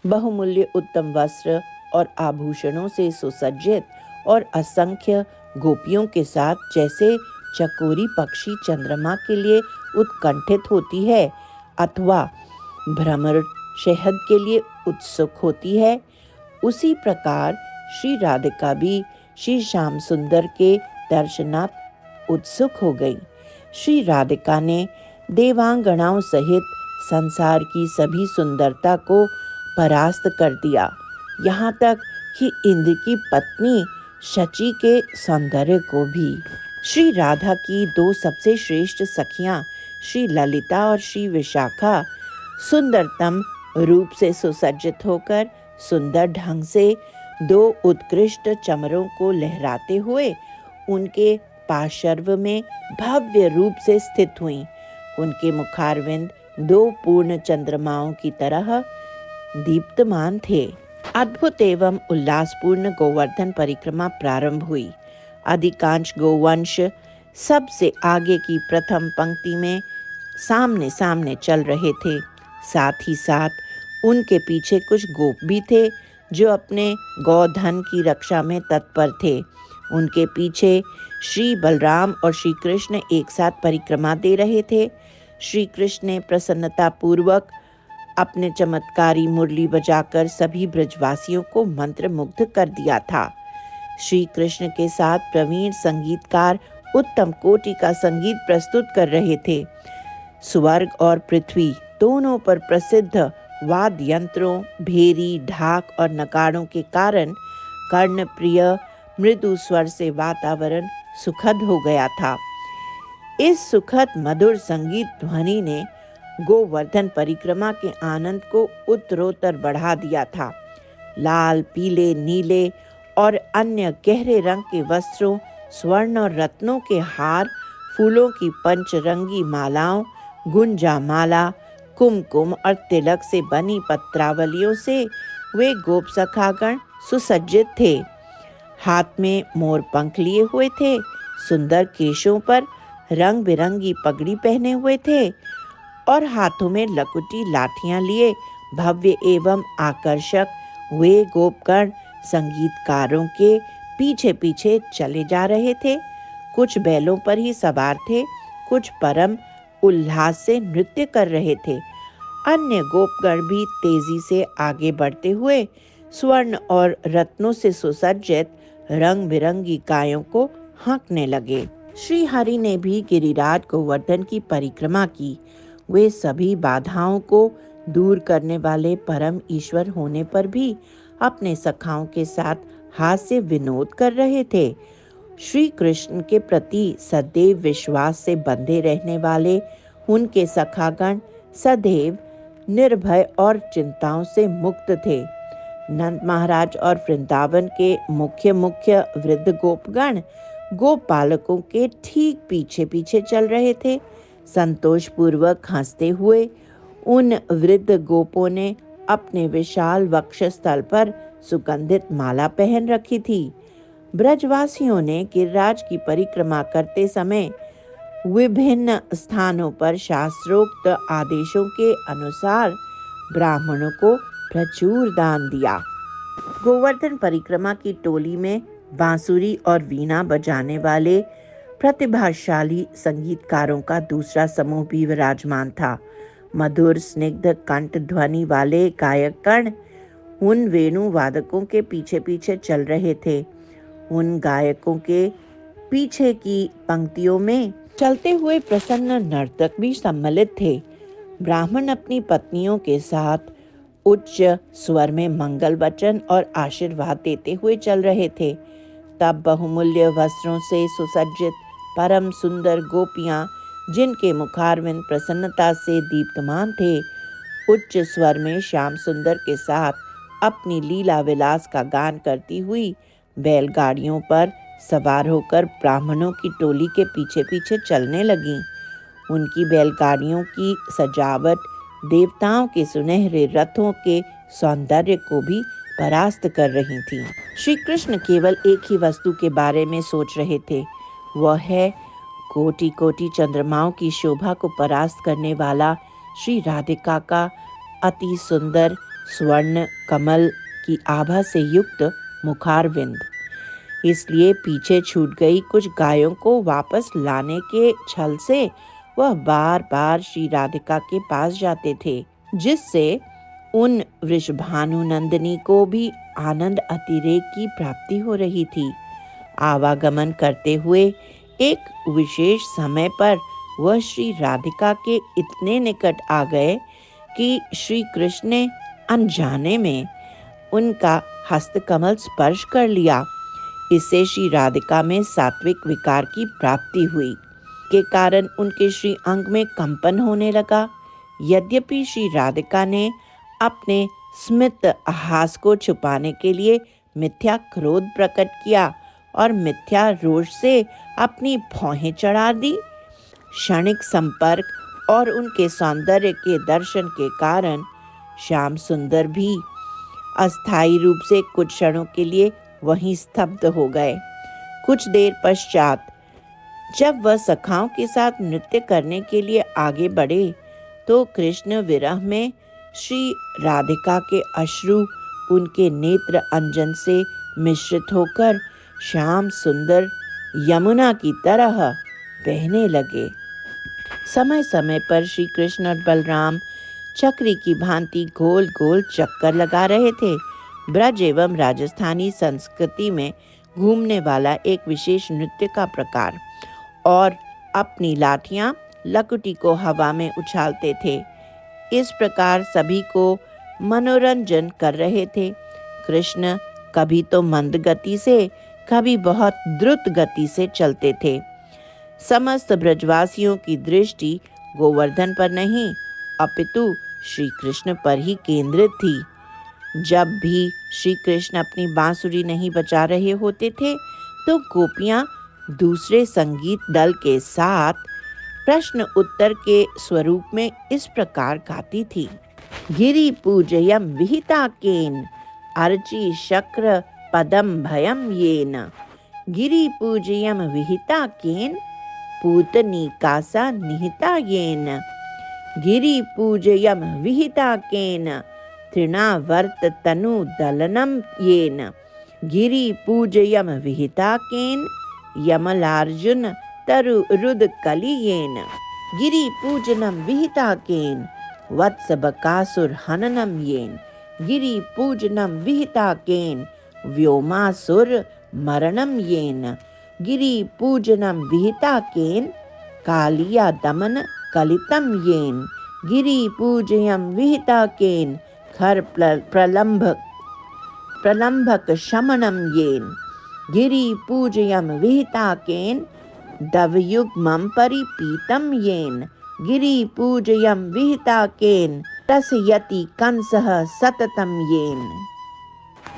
बहुमूल्य उत्तम वस्त्र और आभूषणों से सुसज्जित और असंख्य गोपियों के साथ, जैसे चकोरी पक्षी चंद्रमा के लिए उत्कंठित होती है अथवा भ्रमर शहद के लिए उत्सुक होती है, उसी प्रकार श्री राधिका भी श्री श्याम सुंदर के दर्शनार्थ उत्सुक हो गई। श्री राधिका ने देवांगनाओं सहित संसार की सभी सुंदरता को परास्त कर दिया, यहाँ तक कि इंद्र की पत्नी शची के सौंदर्य को भी। श्री राधा की दो सबसे श्रेष्ठ सखियां श्री ललिता और श्री विशाखा सुंदरतम रूप से सुसज्जित होकर सुंदर ढंग से दो उत्कृष्ट चमरों को लहराते हुए उनके पार्श्व में भव्य रूप से स्थित हुईं। उनके मुखारविंद दो पूर्ण चंद्रमाओं की तरह दीप्तमान थे। अद्भुत एवं उल्लासपूर्ण गोवर्धन परिक्रमा प्रारंभ हुई। अधिकांश गोवंश सबसे आगे की प्रथम पंक्ति में सामने सामने चल रहे थे। साथ ही साथ उनके पीछे कुछ गोप भी थे जो अपने गोधन की रक्षा में तत्पर थे। उनके पीछे श्री बलराम और श्री कृष्ण एक साथ परिक्रमा दे रहे थे। श्री कृष्ण ने प्रसन्नता पूर्वक अपने चमत्कारी मुरली बजाकर सभी ब्रजवासियों को मंत्र मुग्ध कर दिया था। श्री कृष्ण के साथ प्रवीण संगीतकार उत्तम कोटि का संगीत प्रस्तुत कर रहे थे। स्वर्ग और पृथ्वी दोनों पर प्रसिद्ध वाद्य यंत्रों, भेरी, ढाक और नगाड़ों के कारण कर्णप्रिय मृदु स्वर से वातावरण सुखद हो गया था। इस सुखद मधुर संगीत ध्वनि ने गोवर्धन परिक्रमा के आनंद को उत्तरोत्तर बढ़ा दिया था। लाल, पीले, नीले और अन्य गहरे रंग के वस्त्रों, स्वर्ण और रत्नों के हार, फूलों की पंचरंगी मालाओं, गुंजा माला, कुमकुम और तिलक से बनी पत्रावलियों से वे गोप सखागण सुसज्जित थे। हाथ में मोर पंख लिए हुए थे, सुंदर केशों पर रंग बिरंगी पगड़ी पहने हुए थे और हाथों में लकुटी लाठियां लिए भव्य एवं आकर्षक वे गोपगण संगीतकारों के पीछे पीछे चले जा रहे थे। कुछ बैलों पर ही सवार थे, कुछ परम उल्लास से नृत्य कर रहे थे। अन्य गोपगण भी तेजी से आगे बढ़ते हुए स्वर्ण और रत्नों से सुसज्जित रंग बिरंगी गायों को हाँकने लगे। श्री हरि ने भी गिरिराज गोवर्धन की परिक्रमा की। वे सभी बाधाओं को दूर करने वाले परम ईश्वर होने पर भी अपने सखाओं के साथ हास्य विनोद कर रहे थे। श्री कृष्ण के प्रति सदैव विश्वास से बंधे रहने वाले उनके सखागण सदैव निर्भय और चिंताओं से मुक्त थे। नंद महाराज और वृंदावन के मुख्य वृद्ध गोपगण गोपालकों के ठीक पीछे पीछे चल रहे थे। संतोषपूर्वक हंसते हुए उन वृद्ध गोपों ने अपने विशाल वक्षस्थल पर सुगंधित माला पहन रखी थी। ब्रजवासियों ने गिरिराज की परिक्रमा करते समय विभिन्न स्थानों पर शास्त्रोक्त आदेशों के अनुसार ब्राह्मणों को प्रचुर दान दिया। गोवर्धन परिक्रमा की टोली में बांसुरी और वीणा बजाने वाले प्रतिभाशाली संगीतकारों का दूसरा समूह भी विराजमान था। मधुर स्निग्ध कंठ ध्वनि वाले गायकगण उन वेणु वादकों के पीछे पीछे चल रहे थे। उन गायकों के पीछे की पंक्तियों में चलते हुए प्रसन्न नर्तक भी सम्मिलित थे। ब्राह्मण अपनी पत्नियों के साथ उच्च स्वर में मंगल वचन और आशीर्वाद देते हुए चल रहे थे। तब बहुमूल्य वस्त्रों से सुसज्जित परम सुंदर गोपियां, जिनके मुखारविंद प्रसन्नता से दीप्तमान थे, उच्च स्वर में श्याम सुंदर के साथ अपनी लीला विलास का गान करती हुई बैलगाड़ियों पर सवार होकर ब्राह्मणों की टोली के पीछे पीछे चलने लगीं। उनकी बैलगाड़ियों की सजावट देवताओं के सुनहरे रथों के सौंदर्य को भी परास्त कर रही थी। श्री कृष्ण केवल एक ही वस्तु के बारे में सोच रहे थे, वह है कोटि कोटि चंद्रमाओं की शोभा को परास्त करने वाला श्री राधिका का अति सुंदर स्वर्ण कमल की आभा से युक्त मुखारविंद। इसलिए पीछे छूट गई कुछ गायों को वापस लाने के छल से वह बार बार श्री राधिका के पास जाते थे, जिससे उन वृषभानु नंदिनी को भी आनंद अतिरेक की प्राप्ति हो रही थी। आवागमन करते हुए एक विशेष समय पर वह श्री राधिका के इतने निकट आ गए कि श्री कृष्ण ने अनजाने में उनका हस्तकमल स्पर्श कर लिया। इससे श्री राधिका में सात्विक विकार की प्राप्ति हुई के कारण उनके श्री अंग में कंपन होने लगा। यद्यपि श्री राधिका ने अपने स्मित हास को छुपाने के लिए मिथ्या क्रोध प्रकट किया और मिथ्या रोष से अपनी भौहें चढ़ा दी। क्षणिक संपर्क और उनके सौंदर्य के दर्शन के कारण श्याम सुंदर भी अस्थायी रूप से कुछ क्षणों के लिए वहीं स्तब्ध हो गए। कुछ देर पश्चात जब वह सखाओं के साथ नृत्य करने के लिए आगे बढ़े तो कृष्ण विरह में श्री राधिका के अश्रु उनके नेत्र अंजन से मिश्रित होकर श्याम सुंदर यमुना की तरह बहने लगे। समय समय पर श्री कृष्ण और बलराम चक्री की भांति गोल गोल चक्कर लगा रहे थे। ब्रज एवं राजस्थानी संस्कृति में घूमने वाला एक विशेष नृत्य का प्रकार, और अपनी लाठियां लकुटी को हवा में उछालते थे। इस प्रकार सभी को मनोरंजन कर रहे थे। कृष्ण कभी तो मंद गति से, कभी बहुत द्रुत गति से चलते थे। समस्त ब्रजवासियों की दृष्टि गोवर्धन पर नहीं अपितु श्री कृष्ण पर ही केंद्रित थी। जब भी श्री कृष्ण अपनी बांसुरी नहीं बजा रहे होते थे तो गोपियां दूसरे संगीत दल के साथ प्रश्न उत्तर के स्वरूप में इस प्रकार गाती थी। गिरि पूजयम विहिता केन अर्ची शक्र पदम भयम येन। गिरि पूजयम विहिता केन पूतनिकासा निहिता येन। गिरि पूजयम विहिता केन तृणावर्त तनु दलनम येन। गिरि पूजयम विहिता केन यमलार्जुन तरु रुद कलि येन। गिरि पूजनम विहिता केन वत्स बकासुर हननम येन। गिरि पूजनम विहिता केन व्योमासुर मरणम येन। गिरि पूजनम विहिता केन कालिया दमन कलितम येन। गिरि पूजयम विहिता केन खर प्रलंभक शमनम येन। गिरि पूजयम विहिता केन दवयुग्मं परिपीतम येन। गिरि पूजयम विहिता केन तस्यति कंसः सततम येन।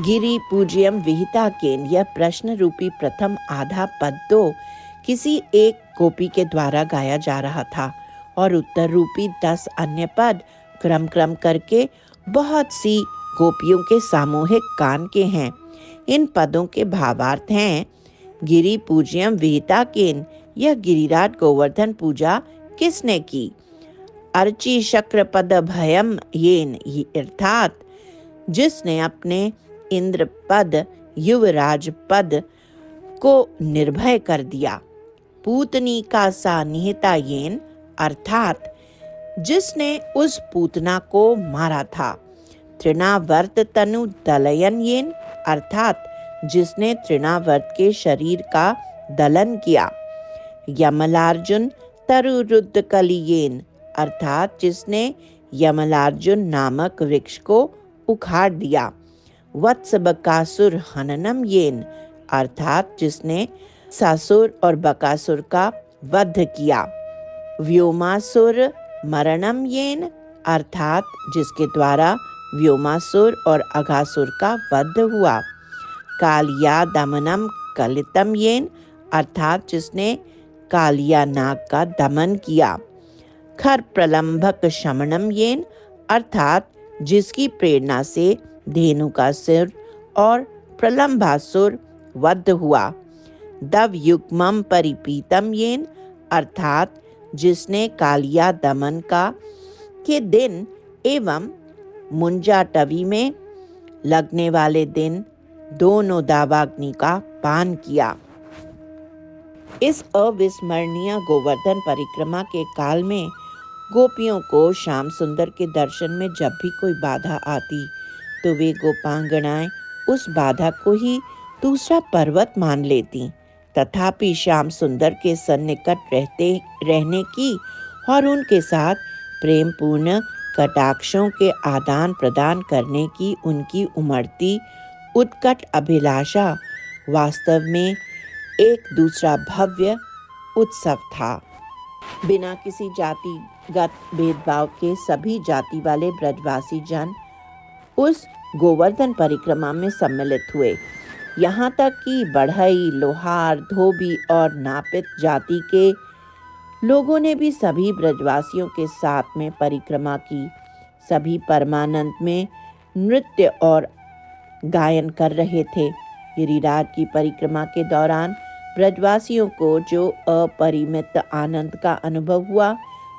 गिरि पूजयम विहिता केन, यह प्रश्न रूपी प्रथम आधा पद तो किसी एक गोपी के द्वारा गाया जा रहा था और उत्तर रूपी 10 अन्य पद क्रम करके बहुत सी गोपियों के सामूहिक गान के हैं। इन पदों के भावार्थ हैं: गिरि पूजयम विहिता केन, यह गिरिराज गोवर्धन पूजा किसने की? अर्ची शक्र पद भयम येन, अर्थात जिसने अपने इंद्र पद युवराज पद को निर्भय कर दिया। पूतनी का सा निहिता येन, अर्थात जिसने उस पूतना को मारा था। तृणावर्त तनु दलयन येन, अर्थात जिसने तृणावर्त के शरीर का दलन किया। यमलार्जुन तरुरुद्ध कलियेन, अर्थात जिसने यमलार्जुन नामक वृक्ष को उखाड़ दिया। वत्स बकासुर हननम येन, अर्थात जिसने सासुर और बकासुर का वध किया। व्योमासुर मरणम येन, अर्थात जिसके द्वारा व्योमासुर और अघासुर का वध हुआ। कालिया दमनम कलितम येन, अर्थात जिसने कालिया नाग का दमन किया। खर प्रलंभक शमनम येन, अर्थात जिसकी प्रेरणा से धेनु का सिर और प्रलंभासुर वध हुआ। दव युग्मम परिपीतम येन, अर्थात जिसने कालिया दमन का के दिन एवं मुंजा टवी में लगने वाले दिन दोनों दावाग्नि का पान किया। इस अविस्मरणीय गोवर्धन परिक्रमा के काल में गोपियों को श्याम सुंदर के दर्शन में जब भी कोई बाधा आती तो वे गोपांगनाएं उस बाधा को ही दूसरा पर्वत मान लेती। तथापि श्याम सुंदर के सन्निकट रहने की और उनके साथ प्रेम पूर्ण कटाक्षों के आदान प्रदान करने की उनकी उमड़ती उत्कट अभिलाषा वास्तव में एक दूसरा भव्य उत्सव था। बिना किसी जातिगत भेदभाव के सभी जाति वाले ब्रजवासी जन उस गोवर्धन परिक्रमा में सम्मिलित हुए। यहाँ तक कि बढ़ई, लोहार, धोबी और नापित जाति के लोगों ने भी सभी ब्रजवासियों के साथ में परिक्रमा की। सभी परमानंद में नृत्य और गायन कर रहे थे। गिरिराज की परिक्रमा के दौरान ब्रजवासियों को जो अपरिमित आनंद का अनुभव हुआ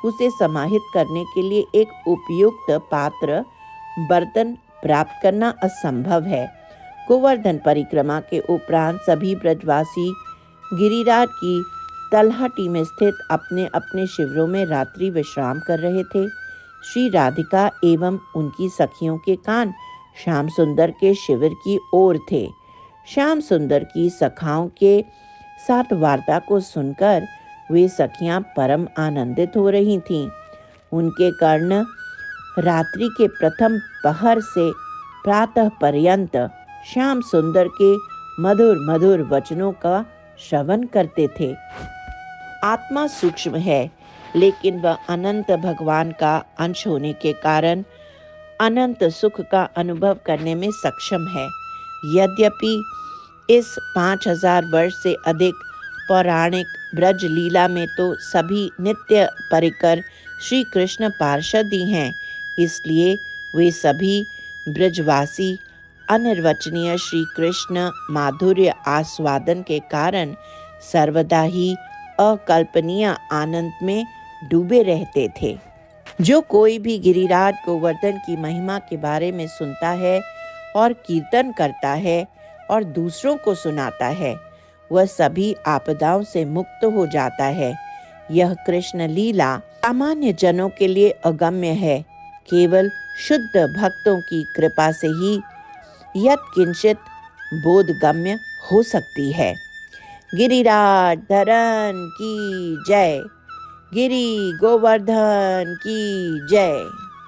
उसे समाहित करने के लिए एक उपयुक्त पात्र बर्तन प्राप्त करना असंभव है। गोवर्धन परिक्रमा के उपरांत सभी ब्रजवासी गिरिराज की तलहटी में स्थित अपने अपने शिविरों में रात्रि विश्राम कर रहे थे। श्री राधिका एवं उनकी सखियों के कान श्याम सुंदर के शिविर की ओर थे। श्याम सुंदर की सखाओं के साथ वार्ता को सुनकर वे सखियां परम आनंदित हो रही थीं। उनके कर्ण रात्रि के प्रथम पहर से प्रातः पर्यंत श्याम सुंदर के मधुर मधुर वचनों का श्रवण करते थे। आत्मा सूक्ष्म है, लेकिन वह अनंत भगवान का अंश होने के कारण अनंत सुख का अनुभव करने में सक्षम है। यद्यपि इस 5000 वर्ष से अधिक पौराणिक ब्रज लीला में तो सभी नित्य परिकर श्री कृष्ण पार्षद ही हैं, इसलिए वे सभी ब्रजवासी अनिर्वचनीय श्री कृष्ण माधुर्य आस्वादन के कारण सर्वदा ही अकल्पनीय आनंद में डूबे रहते थे। जो कोई भी गिरिराज गोवर्धन की महिमा के बारे में सुनता है और कीर्तन करता है और दूसरों को सुनाता है, वह सभी आपदाओं से मुक्त हो जाता है। यह कृष्ण लीला सामान्य जनों के लिए अगम्य है। केवल शुद्ध भक्तों की कृपा से ही यत्किंचित बोधगम्य हो सकती है। गिरिराज धरन की जय। गिरि गोवर्धन की जय।